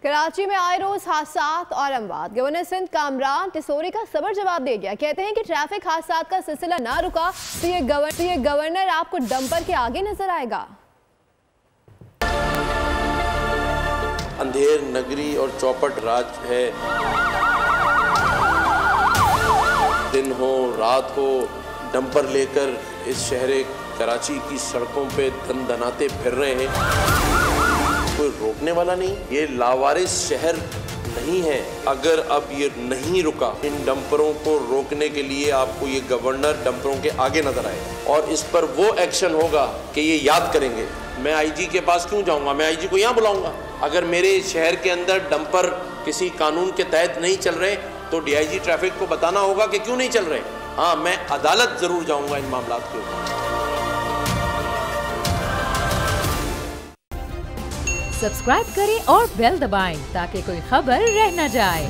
कराची में आए रोज हादसात और अमवात। गवर्नर सिंध कामरान टिसोरी का सबर जवाब दे गया। कहते हैं कि ट्रैफिक हादसात का सिलसिला ना रुका तो ये गवर्नर आपको डंपर के आगे नजर आएगा। अंधेर नगरी और चौपट राज है। दिन हो रात हो, डंपर लेकर इस शहर कराची की सड़कों पे दनदनाते फिर रहे हैं। कोई रोकने वाला नहीं। ये लावारिस शहर नहीं है। अगर अब ये नहीं रुका, इन डंपरों को रोकने के लिए आपको ये गवर्नर डंपरों के आगे नजर आएगा और इस पर वो एक्शन होगा कि ये याद करेंगे। मैं आईजी के पास क्यों जाऊंगा? मैं आईजी को यहाँ बुलाऊंगा। अगर मेरे शहर के अंदर डंपर किसी कानून के तहत नहीं चल रहे तो डीआईजी ट्रैफिक को बताना होगा कि क्यों नहीं चल रहे। हाँ, मैं अदालत जरूर जाऊंगा इन मामलात के ऊपर। सब्सक्राइब करें और बेल दबाएं ताकि कोई खबर रह न जाए।